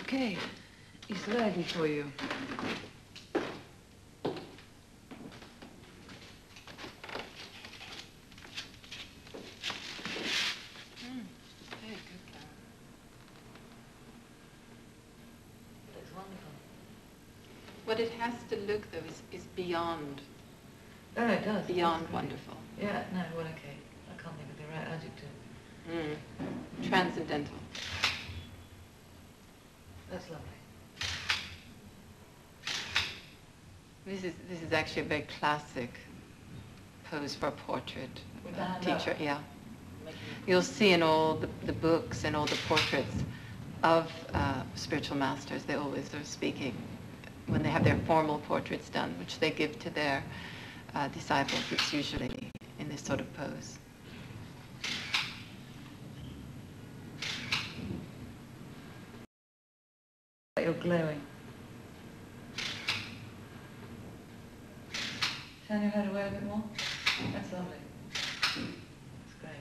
Okay, he's ready for you. Very good, Carol. It's wonderful. What it has to look, though, is beyond. No, it does. Beyond wonderful. Yeah, no, well, okay. I can't think of the right adjective. Transcendental. That's lovely. This is actually a very classic pose for a portrait teacher. Yeah, you'll see in all the books and all the portraits of spiritual masters, they always are speaking when they have their formal portraits done, which they give to their disciples. It's usually in this sort of pose. You're glowing. Turn your head away a bit more. That's lovely. That's great.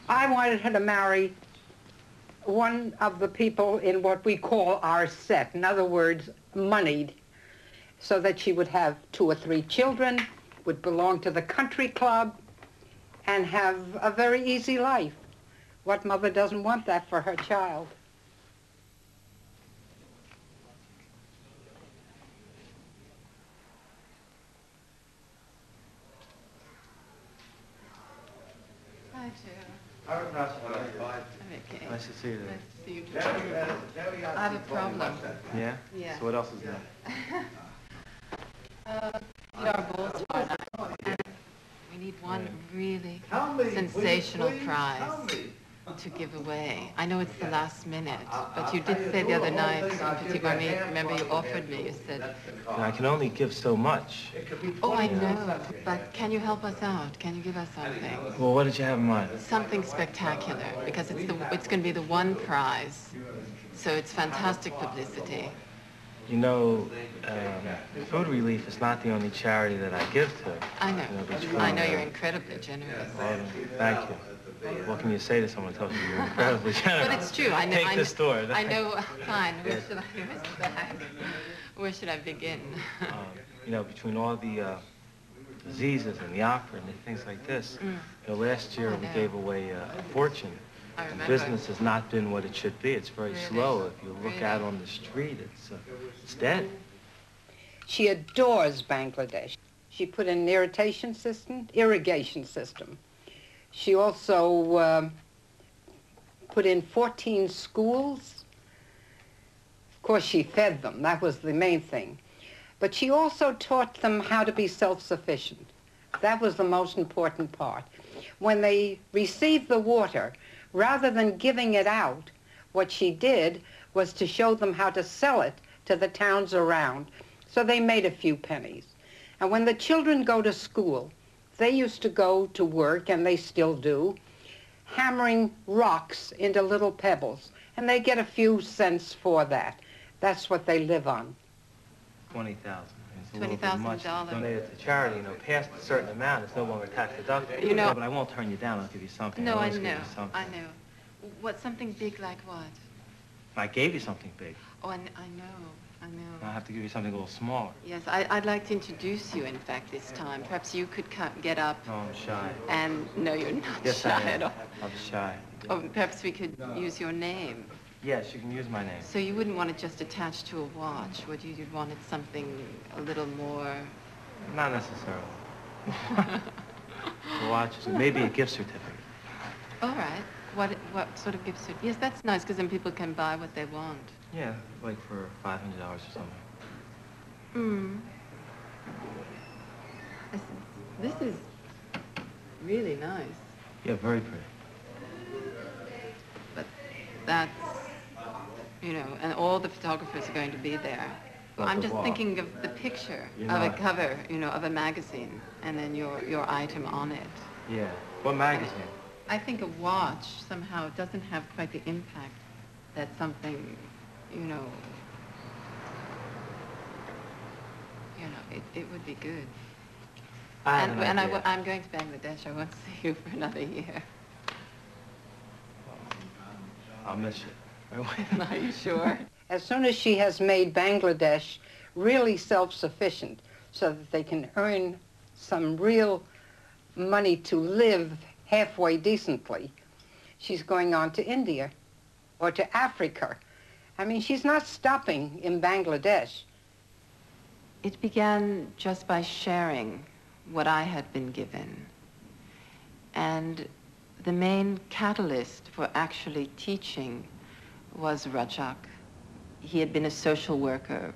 I wanted her to marry one of the people in what we call our set, in other words, moneyed, so that she would have 2 or 3 children, would belong to the country club, and have a very easy life. What mother doesn't want that for her child? Hi, Joe. Okay. Nice to see you. Nice to see you too. I have a problem. Yeah? Yeah. So what else is there? Our bowls are not. We need one really sensational prize to give away. I know it's the last minute, but you did say the other night, remember you offered me, you said... I can only give so much. Oh, I know, but can you help us out? Can you give us something? Well, what did you have in mind? Something spectacular, because it's going to be the one prize. So it's fantastic publicity. You know, Food Relief is not the only charity that I give to. I know. I know you're incredibly generous. Well, thank you. What can you say to someone who tells you you're incredibly generous? But it's true. I know. Take this door. I know. Fine. Where should I begin? You know, between all the diseases and the opera and things like this, you know, last year we gave away a fortune I remember. Business has not been what it should be. It's very Really? slow. If you look Really? out on the street, it's dead. She adores Bangladesh. She put in an irrigation system. She also put in 14 schools. Of course, she fed them. That was the main thing. But she also taught them how to be self-sufficient. That was the most important part. When they received the water, rather than giving it out, what she did was to show them how to sell it to the towns around. So they made a few pennies. And when the children go to school, they used to go to work, and they still do, hammering rocks into little pebbles. And they get a few cents for that. That's what they live on. 20,000. It's a little bit much. $20,000. Donate it to charity, past a certain amount, it's no longer tax deductible. You know- But I won't turn you down. I'll give you something. No, I'll I always give know. you something. I know. What, something big like what? I gave you something big. Oh, I know. I'll have to give you something a little smaller. Yes, I'd like to introduce you, in fact, this time. Perhaps you could get up. No, I'm shy. And no, you're not Yes, shy I am. at all. I'm shy. Oh, perhaps we could use your name. Yes, you can use my name. So you wouldn't want it just attached to a watch, would you? You'd want it something a little more... Not necessarily. The watch, maybe a gift certificate. All right. What sort of gift certificate? Yes, that's nice, because then people can buy what they want. Yeah, like for $500 or something. Hmm. This is really nice. Yeah, very pretty. But that's, and all the photographers are going to be there. Not I'm the just wall. thinking of the picture You're of a not. cover, of a magazine, and then your item on it. Yeah. What magazine? I think a watch somehow doesn't have quite the impact that something, it would be good. I have an idea. I'm going to Bangladesh. I won't see you for another year. I'll miss you. Are you sure? As soon as she has made Bangladesh really self-sufficient so that they can earn some real money to live halfway decently, she's going on to India or to Africa. I mean, she's not stopping in Bangladesh. It began just by sharing what I had been given. And the main catalyst for actually teaching was Rajak. He had been a social worker,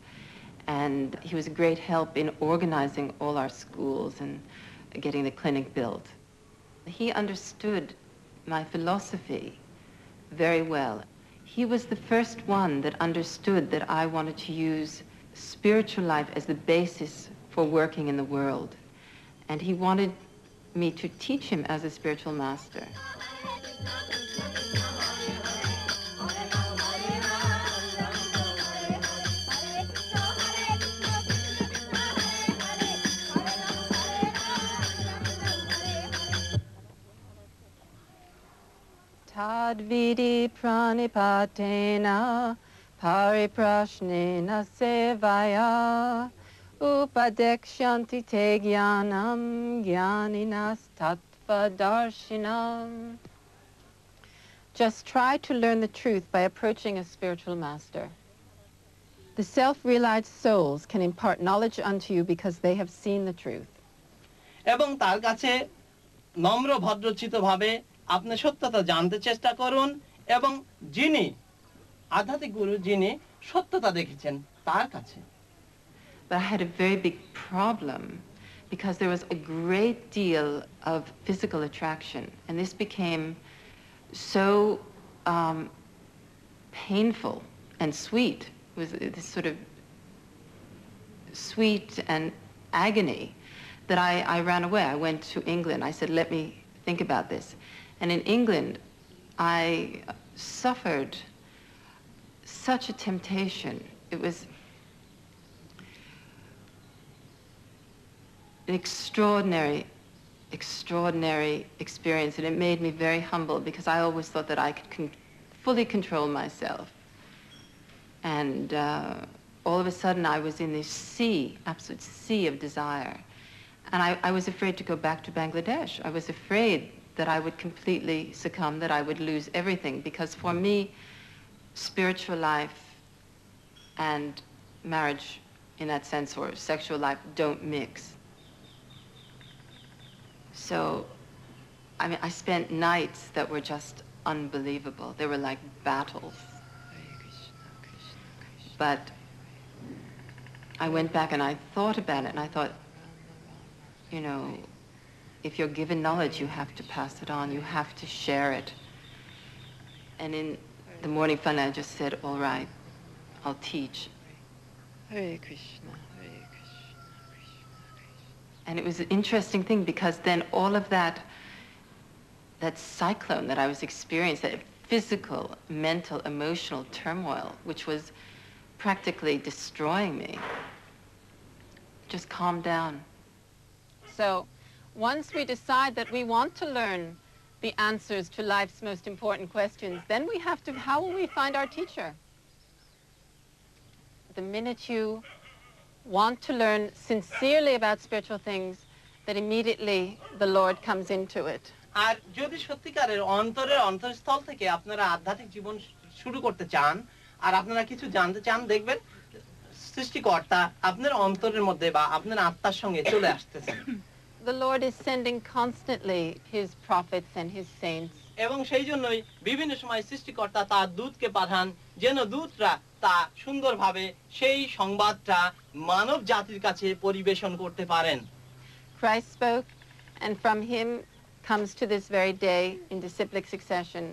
and he was a great help in organizing all our schools and getting the clinic built. He understood my philosophy very well. He was the first one that understood that I wanted to use spiritual life as the basis for working in the world. And he wanted me to teach him as a spiritual master. Tadvidi pranipatena pariprashnena sevaya upadekshanti te jnanam jnaninas tattva darshinam. Just try to learn the truth by approaching a spiritual master. The self-realized souls can impart knowledge unto you because they have seen the truth. এবং তার কাছে নম্র ভদ্রচিতভাবে আপনি সত্যতা জানতে চেষ্টা করুন এবং যিনি আধ্যাত্মিক গুরু যিনি সত্যতা দেখেছেন তার কাছে। But I had a very big problem because there was a great deal of physical attraction, and this became so painful and sweet. It was this sort of sweet and agony that I ran away. I went to England. I said, let me think about this. And in England, I suffered such a temptation. It was an extraordinary experience, and it made me very humble because I always thought that I could fully control myself. And all of a sudden I was in this sea, absolute sea of desire. And I was afraid to go back to Bangladesh. I was afraid that I would completely succumb, that I would lose everything. Because for me, spiritual life and marriage, in that sense, or sexual life, don't mix. So, I mean, I spent nights that were just unbelievable. They were like battles. But I went back and I thought about it, and I thought, you know, if you're given knowledge, you have to pass it on. You have to share it. And in the morning fun, I just said, all right, I'll teach. Hari Krishna, Hari Krishna, Krishna Krishna. And it was an interesting thing, because then all of that cyclone that I was experiencing, that physical, mental, emotional turmoil, which was practically destroying me, just calmed down. So once we decide that we want to learn the answers to life's most important questions, then we have to, how will we find our teacher? The minute you want to learn sincerely about spiritual things, that immediately the Lord comes into it. আর যদি সত্যিকারের অন্তরের অন্তরস্থল থেকে আপনারা আধ্যাত্মিক জীবন শুরু করতে চান আর আপনারা কিছু জানতে চান, দেখবেন সৃষ্টিকর্তা আপনার অন্তরের মধ্যে বা আপনার আত্মার সঙ্গে চলে আসতেছেন। The Lord is sending constantly his prophets and his saints. এবং সেই জন্যই বিভিন্ন সময় সৃষ্টিকর্তা তার দূতকে পাঠান, যেন দূতরা তা সুন্দরভাবে সেই সংবাদটা মানব জাতির কাছে পরিবেশন করতে পারেন। Christ spoke, and from him comes to this very day in disciplic succession.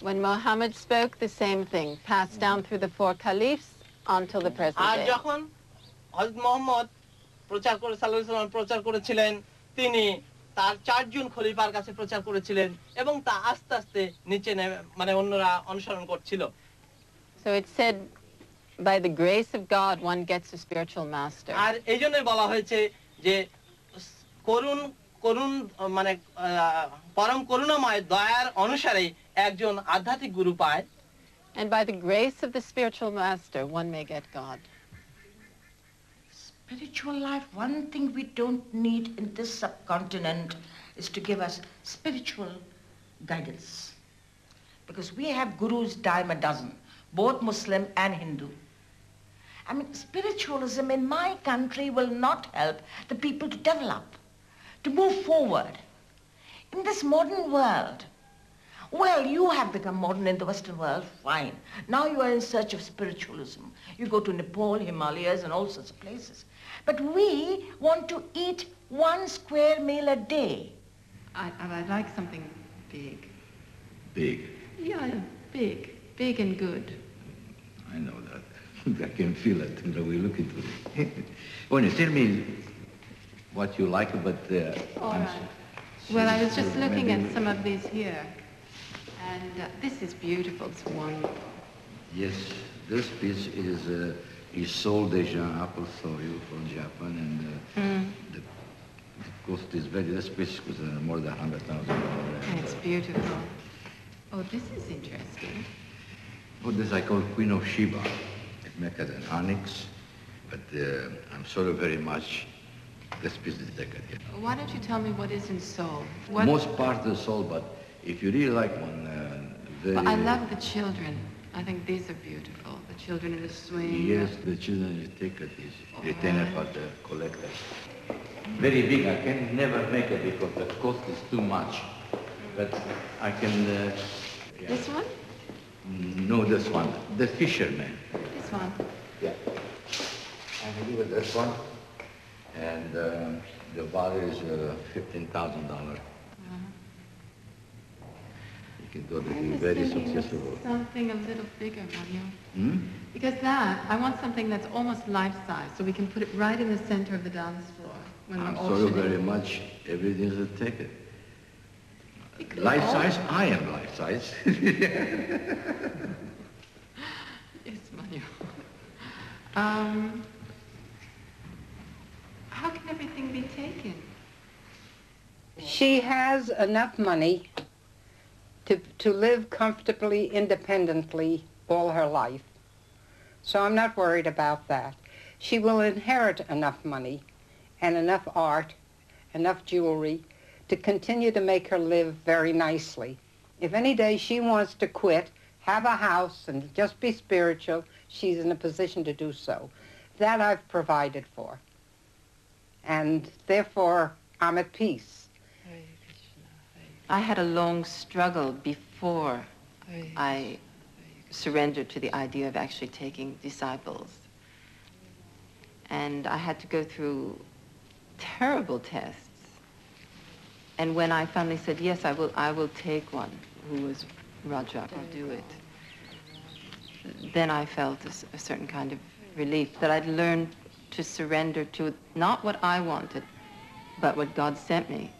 When Muhammad spoke, the same thing, passed down through the 4 caliphs until the present R day. যখন হযরত মুহাম্মদ সাল্লাল্লাহু আলাইহি ওয়াসাল্লাম প্রচার করেছিলেন, তিনি তার 4 জন খলিফার কাছে প্রচার করেছিলেন এবং তা আস্তে আস্তে নিচে মানে অন্যরা অনুসরণ করছিল। So it said, by the grace of God, one gets a spiritual master. আর এইজন্যই বলা হয়েছে যে করুণ মানে পরম করুণাময় দয়ার অনুসারে একজন আধ্যাত্মিক গুরু পায়। And by the grace of the spiritual master, one may get God. Spiritual life, one thing we don't need in this subcontinent is to give us spiritual guidance. Because we have gurus dime a dozen, both Muslim and Hindu. I mean, spiritualism in my country will not help the people to develop, to move forward. In this modern world, well, you have become modern in the Western world, fine. Now you are in search of spiritualism. You go to Nepal, Himalayas, and all sorts of places. But we want to eat 1 square meal a day. I'd like something big. Big? Yeah, big and good. I know that. I can feel it when we look into it. Well, tell me what you like, but... All right. Well, I was just looking at some of these here. And this is beautiful. It's wonderful. Yes, this piece is sold Asian apple soil from Japan, and the cost is this piece was more than $100,000. It's beautiful. Oh, this is interesting. Well, this I call Queen of Sheba. It makes it an onyx, but I'm sorry very much. This piece is decorative. Why don't you tell me what is in soul? Most part is soul, but if you really like one, very... Well, I love the children. I think these are beautiful. The children in the swing. Yes, the children you take it is retainer for the collector. Very big. I can never make it because the cost is too much. But I can... Yeah. This one? No, this one. The fisherman. This one? Yeah. I can give it this one. And the value is $15,000. Can do be very successful. Something a little bigger, Mario. Because I want something that's almost life-size, so we can put it right in the center of the dance floor. I'm sorry very much. Everything is a ticket. Life-size? I am life-size. Yes, Mario. How can everything be taken? She has enough money to live comfortably, independently all her life. So I'm not worried about that. She will inherit enough money and enough art, enough jewelry to continue to make her live very nicely. If any day she wants to quit, have a house, and just be spiritual, she's in a position to do so. That I've provided for. And therefore, I'm at peace. I had a long struggle before I surrendered to the idea of actually taking disciples. And I had to go through terrible tests. And when I finally said, yes, I will take one, who was Rajak, I'll do it, then I felt a certain kind of relief that I'd learned to surrender to not what I wanted, but what God sent me.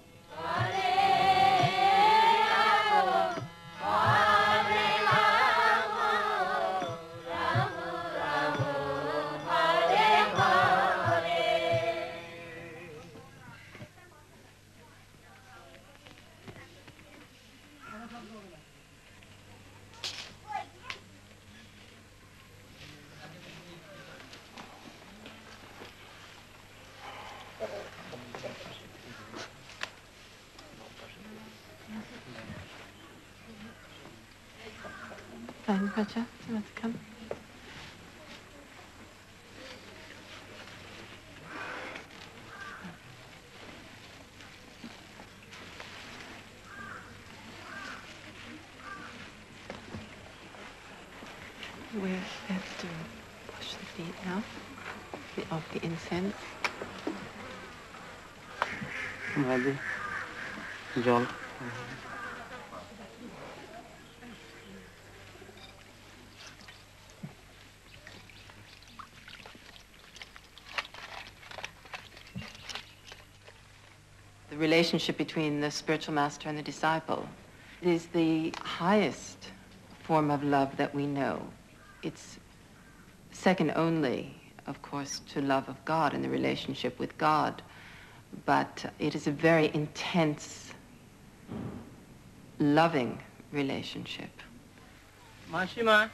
Rytasha, do you want to come? We have to wash the feet now, of the incense. Jol. The relationship between the spiritual master and the disciple is the highest form of love that we know. It's second only, of course, to love of God and the relationship with God, but it is a very intense, loving relationship. Mashima.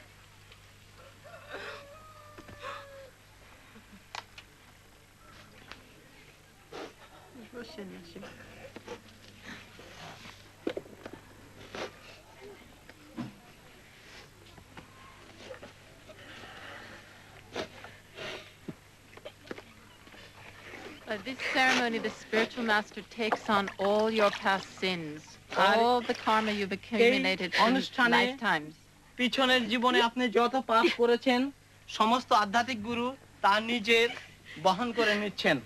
By this ceremony, the spiritual master takes on all your past sins, all the karma you've accumulated in lifetimes. পিছনের জীবনে আপনি যত পাপ করেছেন সমস্ত আধ্যাত্মিক গুরু তা নিজের বহন করে নিচ্ছেন।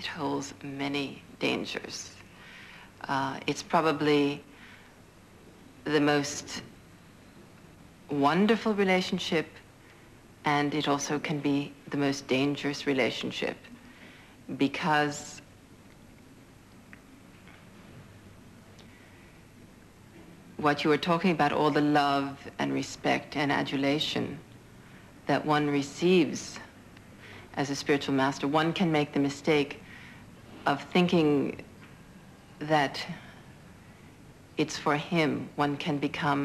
It holds many dangers. It's probably the most wonderful relationship, and it also can be the most dangerous relationship because what you were talking about, all the love and respect and adulation that one receives as a spiritual master, one can make the mistake of thinking that it's for him. One can become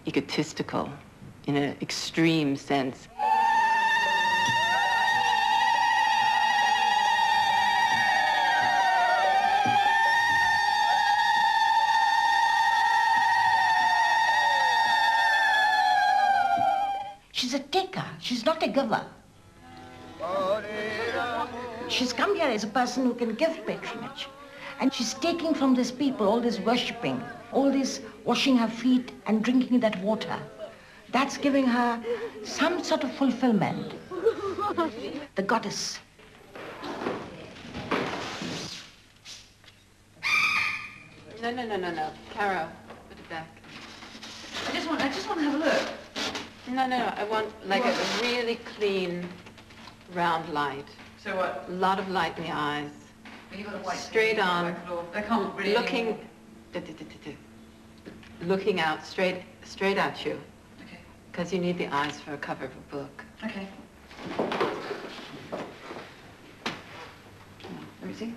egotistical in an extreme sense. She's a taker. She's not a giver. She's come here as a person who can give patronage. And she's taking from these people all this worshipping, all this washing her feet and drinking that water. That's giving her some sort of fulfillment. The goddess. No. Caro, put it back. I just want to have a look. No. I want like a really clean, round light. So what? A lot of light in the eyes. But you've got a white straight table, on, white floor. They can't really looking, looking out straight at you, Okay. because you need the eyes for a cover of a book. Okay. Let me see.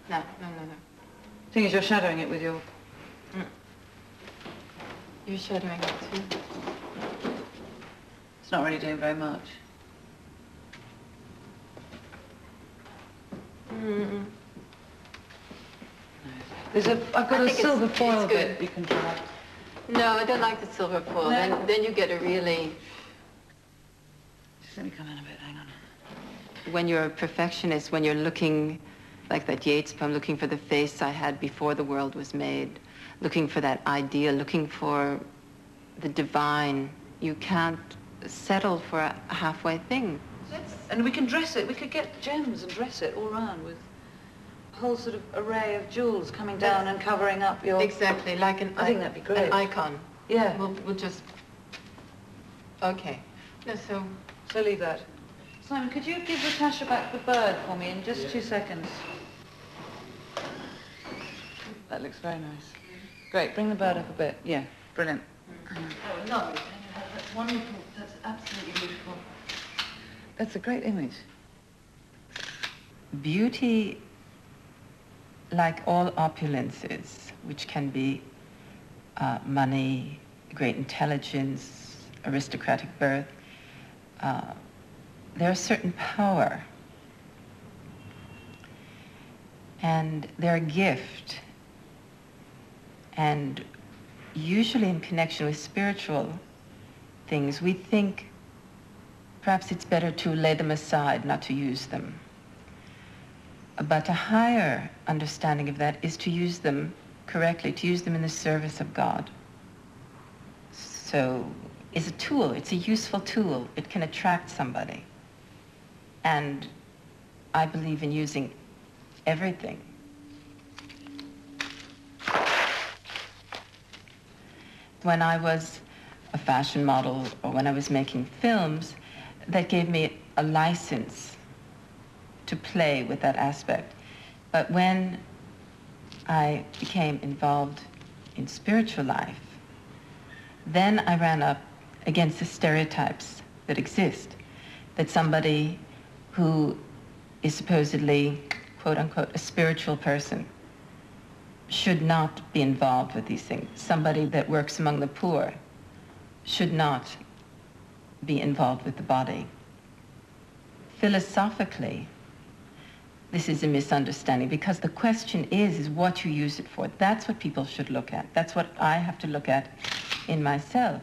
No. Thing is, you're shadowing it with your... You're shadowing it too. It's not really doing very much. I've got a silver foil that you can try. No, I don't like the silver foil. No. Then you get a really... Just let me come in a bit, hang on. When you're a perfectionist, when you're looking, like that Yeats poem, looking for the face I had before the world was made, looking for that ideal, looking for the divine, you can't settle for a halfway thing. And we can dress it. We could get gems and dress it all around with a whole sort of array of jewels coming down and covering up your... Exactly, like an I think that'd be great. An icon. Yeah. We'll just... Okay. No, so... So leave that. Simon, could you give Rytasha back the bird for me in just 2 seconds? That looks very nice. Great, bring the bird up a bit. Yeah, brilliant. Oh, lovely. That's wonderful. That's absolutely beautiful. That's a great image. Beauty, like all opulences, which can be money, great intelligence, aristocratic birth, there's a certain power, and they're a gift, and usually in connection with spiritual things, we think perhaps it's better to lay them aside, not to use them. But a higher understanding of that is to use them correctly, to use them in the service of God. So it's a tool, it's a useful tool. It can attract somebody. And I believe in using everything. When I was a fashion model or when I was making films, that gave me a license to play with that aspect. But when I became involved in spiritual life, then I ran up against the stereotypes that exist, that somebody who is supposedly, quote unquote, a spiritual person should not be involved with these things. Somebody that works among the poor should not be involved with the body. Philosophically, this is a misunderstanding, because the question is what you use it for. That's what people should look at. That's what I have to look at in myself.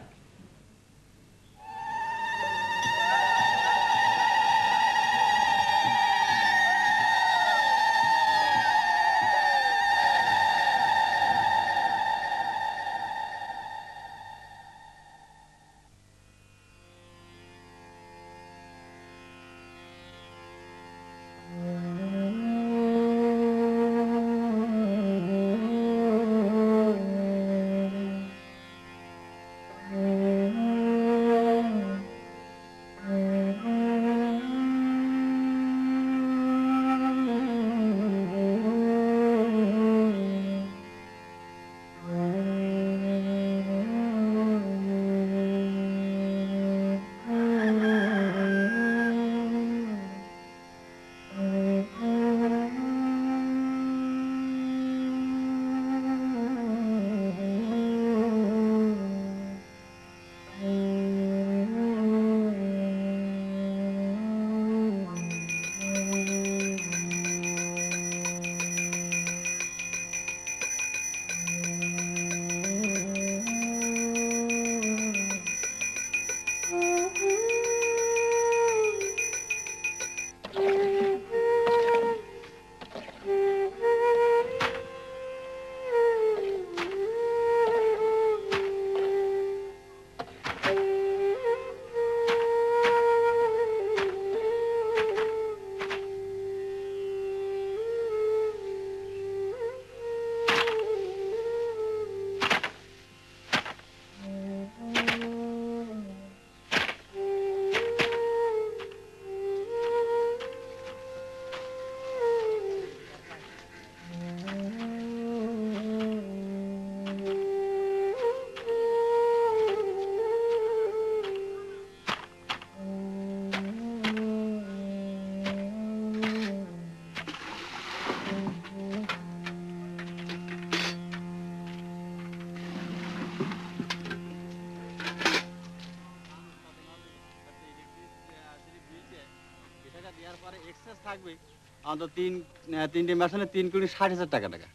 Access থাকবে অন্তত তিনটে মেশিনে 3,60,000 টাকা টাকা।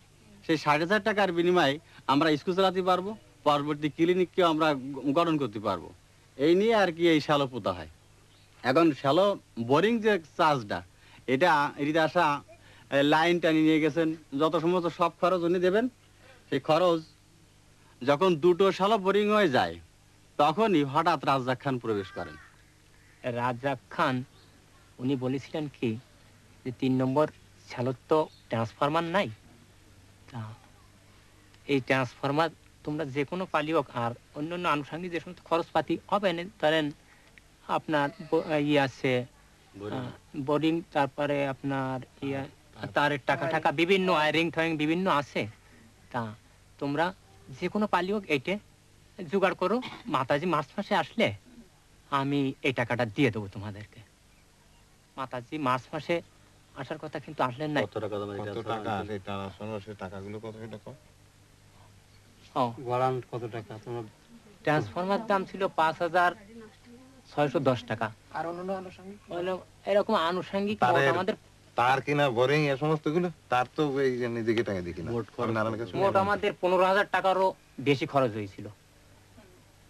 সেই 60,000 টাকার বিনিময়ে আমরা স্কুল চালাতে পারবো, পরবর্তী ক্লিনিককেও আমরা গঠন করতে পারবো। এই নিয়ে আর কি এই শ্যালো পোতা হয়। এখন শ্যালো বোরিং যে চার্জটা, এটা রিতাশা লাইন টানি নিয়ে গেছেন, যত সমস্ত সব খরচ উনি দেবেন। সেই খরচ যখন দুটো শ্যালো বোরিং হয়ে যায়, তখনই হঠাৎ রাজ্জাক খান প্রবেশ করেন। রাজ্জাক খান উনি বলেছিলেন কি যে 3 নম্বর শ্যালোর তো ট্রান্সফরমার নাই, তা এই ট্রান্সফরমার তোমরা যে কোনো পালি হোক আর অন্যান্য আনুষঙ্গিক যে সমস্ত খরচপাতি হবে না, ধরেন আপনার আছে বোরিং, তারপরে আপনার তারের টাকা বিভিন্ন ওয়ারিং টোয়ারিং বিভিন্ন আছে, তা তোমরা যে কোনো পালি হোক এইটে জোগাড় করো। মাতাজি মার্চ মাসে আসলে আমি এই টাকাটা দিয়ে দেবো তোমাদেরকে। মাতাজি মার্চ মাসে আসার কথা কিন্তু আসলেন নাই। ট্রান্সফরমার দাম ছিল 5,610 টাকা। আর অন্য আনুষঙ্গিক এরকম আনুষঙ্গিক আমাদের তার কিনা বোরিং এ সমস্ত গুলো তার তো এই যে নিজেকে টাকা দেখি না, মোট আমাদের 15,000 টাকারও বেশি খরচ হয়েছিল।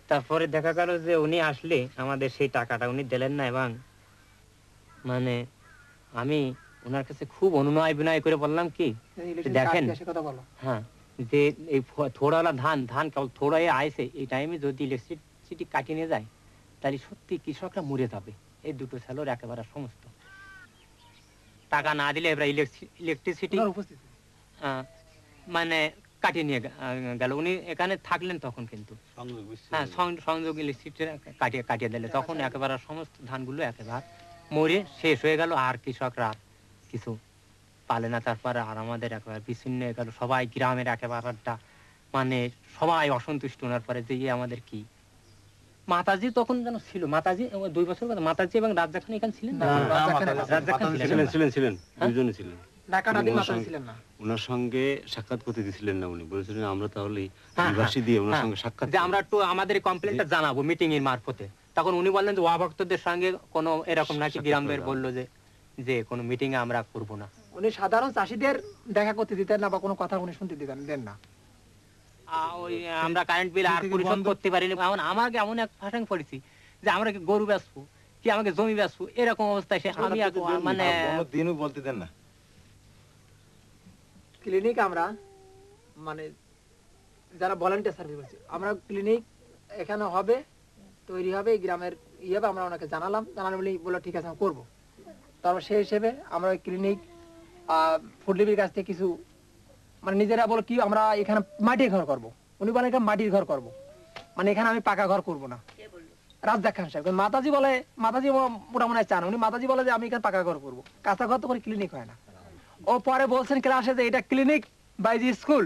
তারপরে দেখা গেল যে উনি আসলে আমাদের সেই টাকাটা উনি দিলেন না, এবং মানে আমি ওনার কাছে খুব অনুনয় বিনয় করে বললাম কি দেখেন, হ্যাঁ, যে এই থোড়াওয়ালা ধান কেবল থোড়া আইসে, এই টাইমে যদি ইলেকট্রিসিটি কাটিয়ে নিয়ে যায় তাহলে সত্যি কৃষকরা মরে যাবে। এই দুটো স্যালোর একেবারে সমস্ত টাকা না দিলে এবার ইলেকট্রিসিটি মানে কাটিয়ে নিয়ে গেল। উনি এখানে থাকলেন তখন, কিন্তু হ্যাঁ সংযোগ ইলেকট্রিসিটি কাটিয়ে দিলে তখন একেবারে সমস্ত ধানগুলো একেবারে মরে শেষ হয়ে গেল, আর কৃষকরা কিছু পালে না। তারপরে আর আমাদের একেবারে বিচ্ছিন্ন হয়ে গেল, সবাই গ্রামের একেবারে মানে সবাই অসন্তুষ্ট। ওনার পরে যে আমাদের কি মাতাজি তখন যেন ছিল, মাতাজি 2 বছর মাতাজি এবং রাজ্জাক খান এখানে ছিলেন, ছিলেন দুজনে ছিলেন। ওনার সঙ্গে সাক্ষাৎ করতে দিছিলেন না, উনি বলেছিলেন আমরা তাহলে নিবাসী দিয়ে ওনার সঙ্গে সাক্ষাৎ, যে আমরা একটু আমাদের কমপ্লেনটা জানাবো মিটিং এর মারফতে। তখন উনি বললেন যে ওয়াভক্তদের সঙ্গে কোনো এরকম নাকি গ্রামের বললো যে কোনো মিটিং এ আমরা করব না। উনি সাধারণ চাষীদের দেখা করতে দিতেন না বা কোনো কথা উনি শুনতে দেন না। ওই আমরা কারেন্ট বিল আর পরিশোধ করতে পারিনি। আমাকে এমন এক ফাঁসাং পড়েছি যে আমরা কি গরু বেচবো কি আমাকে জমি বেচবো, এরকম অবস্থায় আমি মানে দিনও বলতে দেন না। ক্লিনিক আমরা মানে যারা ভলান্টিয়ার সার্ভিস করছি, আমরা ক্লিনিক এখানে হবে, তৈরি হবে, এই গ্রামের হবে, আমরা ওনাকে জানালাম বলে বললো ঠিক আছে আমরা করবো। তারপর সেই হিসেবে আমরা ওই ক্লিনিক ফুড লিফের কাছ থেকে কিছু মানে নিজেরা বলো কি আমরা এখানে মাটির ঘর করবো। উনি বলেন এখানে মাটির ঘর করবো, মানে এখানে আমি পাকা ঘর করবো না। রাজ্জাক খান সাহেব মাতাজি বলে, মাতাজি মোটামুটি চান, উনি মাতাজি বলে যে আমি এখানে পাকা ঘর করবো, কাঁচা ঘর তো করে ক্লিনিক হয় না। ও পরে বলছেন ক্লাসে যে এটা ক্লিনিক বাই জি স্কুল,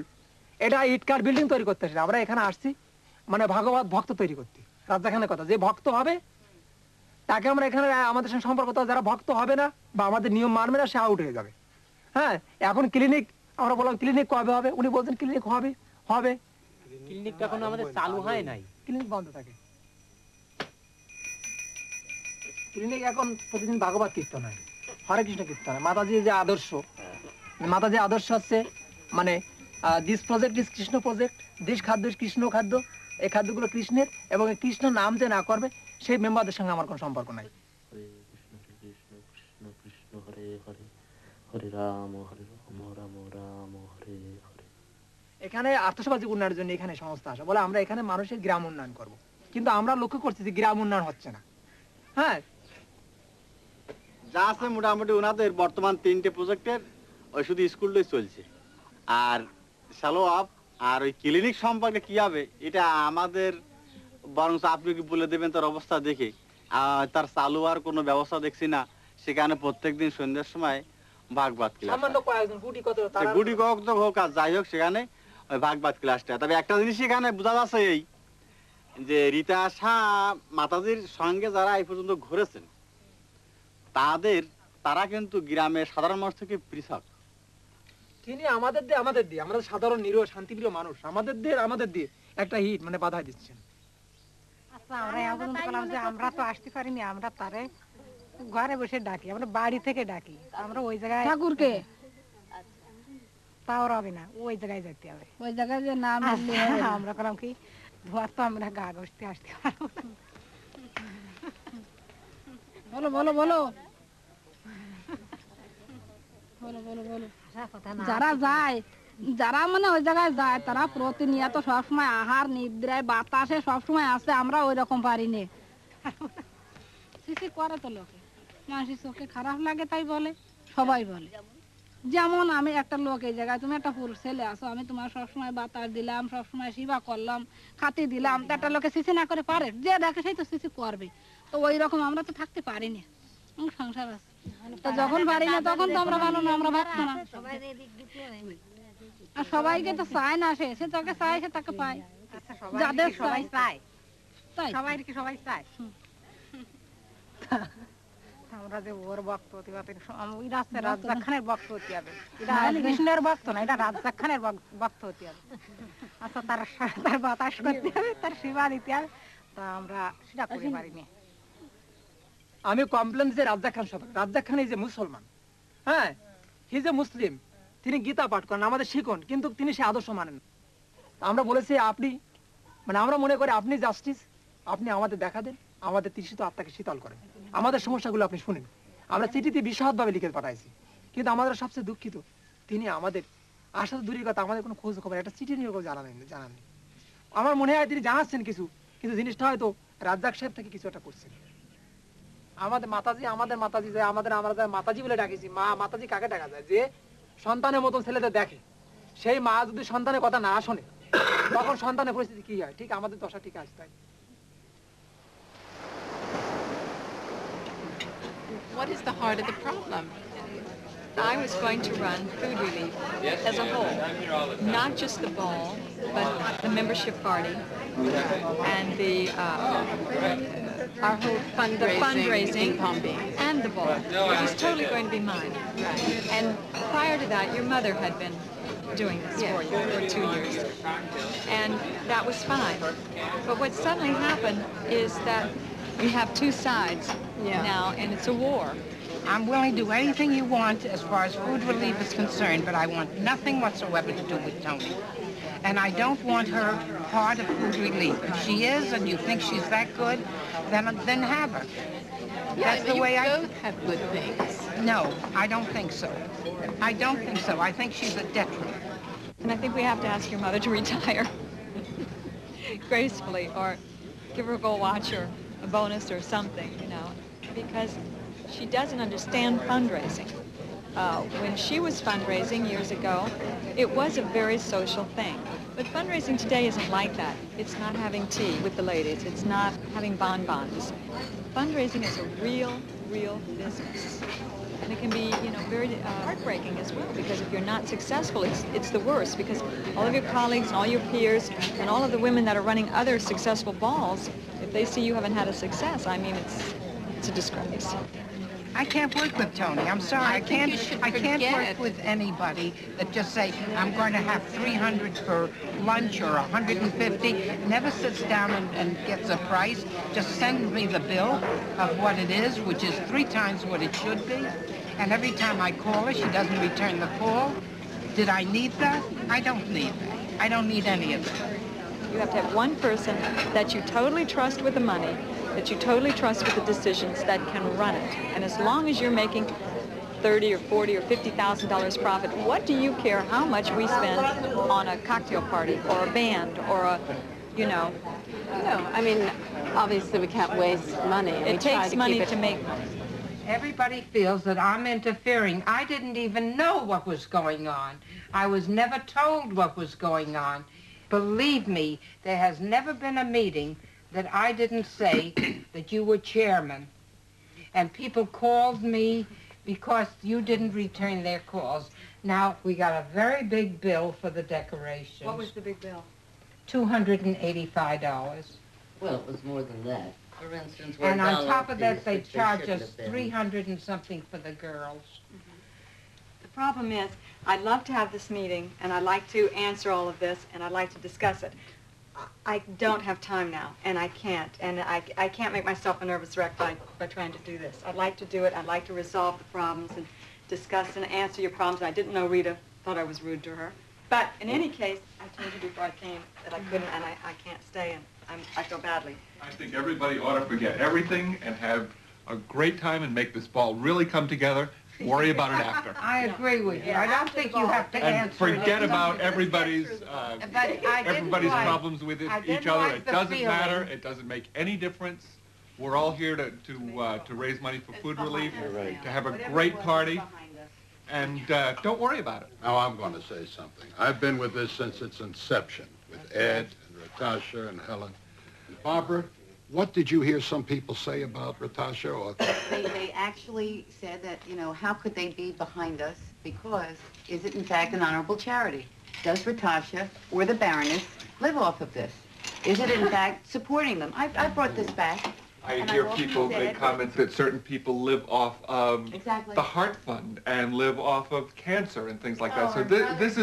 এটা ইটকার বিল্ডিং তৈরি করতে আসলে আমরা এখানে আসছি মানে ভাগবত ভক্ত তৈরি করতে। রাজ্জাক খানের কথা, যে ভক্ত হবে তাকে আমরা এখানে আমাদের সঙ্গে সম্পর্ক, যারা ভক্ত হবে না বা আমাদের নিয়ম মানবে না সে আউট হয়ে যাবে। হ্যাঁ, এখন ক্লিনিক আমরা বললাম ক্লিনিক কবে হবে, উনি বলছেন ক্লিনিক হবে। ক্লিনিকটা এখন আমাদের চালু হয় নাই, ক্লিনিক বন্ধ থাকে। ক্লিনিক এখন প্রতিদিন ভাগবত কীর্তন হয়, হরে কৃষ্ণ কীর্তন হয়। মাতাজির যে আদর্শ, মাতাজির আদর্শ হচ্ছে মানে this project is Krishna project, this খাদ্য ইজ কৃষ্ণ খাদ্য, এই খাদ্যগুলো কৃষ্ণের, এবং এই কৃষ্ণ নাম যে না করবে সেই মেম্বারদের সঙ্গে আমার কোনো সম্পর্ক নাই। এখানে আর্থসামাজিক উন্নয়নের জন্য এখানে সংস্থা আসে, বলে আমরা এখানে মানুষের গ্রাম উন্নয়ন করব, কিন্তু আমরা লক্ষ্য করছি যে গ্রাম উন্নয়ন হচ্ছে না। হ্যাঁ, যা আছে মোটামুটি ওনাদের বর্তমান 3টে প্রজেক্টের ওই শুধু স্কুলটাই চলছে। আর শ্যালো আপ আর ওই ক্লিনিক সম্পর্কে কি হবে এটা আমাদের বরং আপনি কি বলে দেবেন তার অবস্থা দেখে। তার চালু আর কোনো ব্যবস্থা দেখছি না। সেখানে প্রত্যেকদিন সন্ধ্যার সময় ভাগবত ক্লাস, গুটি কয়েক তো হোক আর যাই হোক, সেখানে ওই ভাগবত ক্লাসটা। তবে একটা জিনিস এখানে বোঝা যাচ্ছে এই যে রিতাশা মাতাজির সঙ্গে যারা এই পর্যন্ত ঘুরেছেন তারা কিন্তু গ্রামের সাধারণ মানুষ থেকে পৃথক। তিনি আমাদের দিয়ে আমরা সাধারণ নিরীহ শান্তিপ্রিয় মানুষ, আমাদের দিয়ে একটা হিট মানে বাধা দিচ্ছেন। আচ্ছা, আমরা এখন বললাম যে আমরা তো আসতে পারিনি, আমরা তারে ঘরে বসে ডাকি, আমরা বাড়ি থেকে ডাকি, আমরা ওই জায়গায় ঠাকুরকে তাও হবে না, ওই জায়গায় যেতে হবে, ওই জায়গায় যে নাম আমরা করলাম কি ধোয়ার তো আমরা গা ঘষতে আসতে পারবো না। বলো বলো বলো বলো বলো বলো যারা যায়, যারা মানে ওই জায়গায় যায় তারা প্রতিনিয়ত সবসময় আহার নিদ্রায় বাতাসে সবসময় আসে, আমরা ওই রকম পারি না। শিশির করে তো লোকে, মানুষের চোখে খারাপ লাগে তাই বলে, সবাই বলে। যেমন আমি একটা লোক এই জায়গায়, তুমি একটা পুরুষ ছেলে আসো, আমি তোমার সবসময় বাতাস দিলাম, সবসময় সেবা করলাম, খাতি দিলাম, তো একটা লোকে শিশি না করে পারে? যে দেখে সেই তো শিশি করবে। তো ওই রকম আমরা তো থাকতে পারি না, সংসার আছে। তো যখন পারি না তখন তো আমরা ভালো না, আমরা ভাবতো না। আর সবাইকে তো চায় না, সে তাকে চায়, সে তাকে পায়। যাদের সবাই চায়, তাই সবাই কি সবাই চায়? আমরা যে ওর ভক্ত হতে পারি, এটা হচ্ছে রাজ্জাক খানের ভক্ত হতে হবে, এটা হারি কৃষ্ণের ভক্ত না, এটা রাজ্জাক খানের ভক্ত হতে হবে। আচ্ছা, তার বাতাস করতে হবে, তার সেবা দিতে হবে, তা আমরা সেটা করতে পারিনি। আমি কমপ্লেন যে রাজ্জাক খান সব, রাজ্জাক খান যে মুসলমান, হ্যাঁ, হি যে মুসলিম, তিনি গীতা পাঠ করেন, আমাদের শিখুন, কিন্তু তিনি সে আদর্শ মানেন। আমরা বলেছি আপনি, মানে আমরা মনে করি আপনি জাস্টিস, আপনি আমাদের দেখা দেন, আমাদের তৃষিত আত্মাকে শীতল করেন, আমাদের সমস্যাগুলো আপনি শুনেন। আমরা চিঠিতে বিশদভাবে লিখে পাঠাইছি, কিন্তু আমাদের সবচেয়ে দুঃখিত তিনি আমাদের আশা তো দূরের কথা, আমাদের কোনো খোঁজ খবর একটা চিঠি নিয়ে জানাননি। আমার মনে হয় তিনি জানাচ্ছেন কিছু, কিন্তু জিনিসটা হয়তো রাজ্জাক সাহেব থেকে কিছু একটা করছেন। আমাদের মাতাজি যায়, আমরা মাতাজি বলে ডাকিছি। মাতাজি কাকে ডাকা যায়? যে সন্তানের মতন ছেলেদের দেখে, সেই মা যদি সন্তানের কথা না শোনে তখন সন্তানের পরিস্থিতি কি হয়? ঠিক আমাদের দশা ঠিক আছে। তাই What is the heart of the problem? I was going to run Food Relief as a whole, not just the ball, but the membership party and our whole fundraising and the ball. It was totally going to be mine. Right. And prior to that, your mother had been doing this for you for 2 years, and that was fine. But what suddenly happened is that we have two sides now, and it's a war. I'm willing to do anything you want as far as Food Relief is concerned, but I want nothing whatsoever to do with Tony. And I don't want her part of Food Relief. If she is, and you think she's that good, then have her. That's the way I both have good things. No, I don't think so. I don't think so. I think she's a detriment. And I think we have to ask your mother to retire gracefully, or give her a gold watch or a bonus or something, you know, because she doesn't understand fundraising. When she was fundraising years ago, it was a very social thing. But fundraising today isn't like that. It's not having tea with the ladies. It's not having bonbons. Fundraising is a real business. And it can be, you know, very heartbreaking as well, because if you're not successful, it's the worst, because all of your colleagues and all your peers and all of the women that are running other successful balls, if they see you haven't had a success, I mean, it's a disgrace. I can't work with Tony. I'm sorry. I can't work with anybody that just say, I'm going to have 300 for lunch or 150. Never sits down and gets a price. Just sends me the bill of what it is, which is 3 times what it should be. And every time I call her, she doesn't return the call. Did I need that? I don't need that. I don't need any of that. You have to have one person that you totally trust with the money, that you totally trust with the decisions, that can run it. And as long as you're making $30 or $40 or $50,000 profit, what do you care how much we spend on a cocktail party or a band or a, you know? No, I mean, obviously we can't waste money. It takes money to make money. Everybody feels that I'm interfering. I didn't even know what was going on. I was never told what was going on. Believe me, there has never been a meeting that I didn't say that you were chairman. And people called me because you didn't return their calls. Now, we got a very big bill for the decorations. What was the big bill? $285. Well, it was more than that. For instance, and on top of that, they charge us $300 and something for the girls. The problem is, I'd love to have this meeting, and I'd like to answer all of this, and I'd like to discuss it. I don't have time now, and I can't. And I can't make myself a nervous wreck by trying to do this. I'd like to do it. I'd like to resolve the problems and discuss and answer your problems. I didn't know Rita thought I was rude to her. But in any case, I told you before I came that I couldn't, and I can't stay, and I feel badly. I think everybody ought to forget everything and have a great time and make this ball really come together. Worry about it after. I agree with you. I don't think you have to And answer forget it. about everybody's everybody's problems with each other. It doesn't matter. It doesn't make any difference. We're all here to raise money for food relief, to have a great party, and don't worry about it. Now I'm going to say something. I've been with this since its inception, with Ed and Rytasha and Helen. And Barbara, what did you hear some people say about Rytasha? Or They actually said that, you know, how could they be behind us? Because is it in fact an honorable charity? Does Rytasha or the Baroness live off of this? Is it in fact supporting them? I brought this back. I hear people make comments that certain people live off of the Heart Fund and live off of cancer and things like that. So this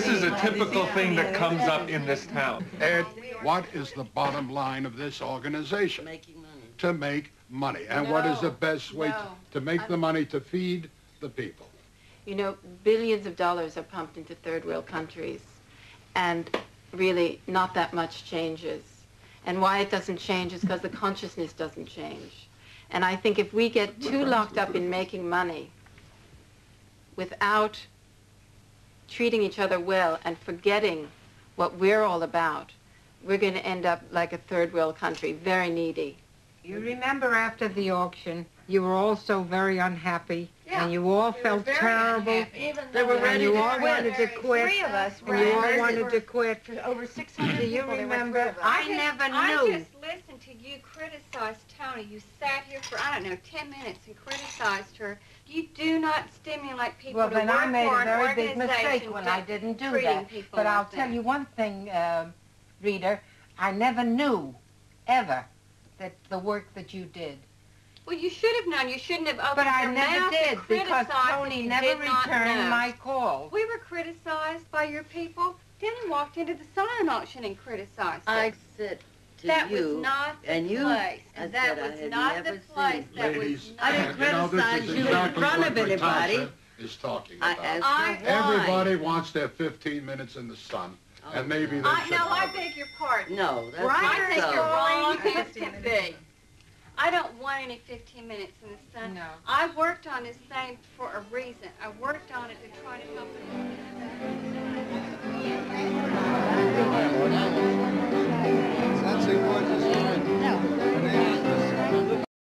is a typical thing that comes up in this town. Ed, what is the bottom line of this organization? Making money. To make money. And what is the best way to make the money to feed the people? You know, billions of dollars are pumped into third world countries, and really not that much changes. And why it doesn't change is because the consciousness doesn't change. And I think if we get too locked up in making money without treating each other well and forgetting what we're all about, we're going to end up like a third world country, very needy. You remember after the auction, you were all so very unhappy, and you all felt terrible, and you all wanted to quit, Three of us and you all wanted to quit. Over 600 Do you people, there were remember? three of us. I never I knew. just listened to you criticize Tony. You sat here for, I don't know, 10 minutes and criticized her. You do not stimulate people Well, to then work I made for a an very big organization mistake when I didn't do treating that. people But I'll like tell that. you one thing, Rita, I never knew, ever, that the work that you did. Well, you should have known. You shouldn't have opened But I your never mouth did, to because criticize Tony if you never did not returned know. my call. We were criticized by your people. Then he walked into the silent auction and criticized us. I said to that you, was not the and you, place. I That said I was had not never the place. seen. That Ladies, was I didn't you know, this criticize is you in exactly front what of anybody. Rytasha is talking I about. asked her why. Everybody wants their 15 minutes in the sun, and maybe they should. No, I beg your pardon. No, that's I not think so. you're wrong as can be. I don't want any 15 minutes in the sun. No. I worked on this thing for a reason. I worked on it to try to help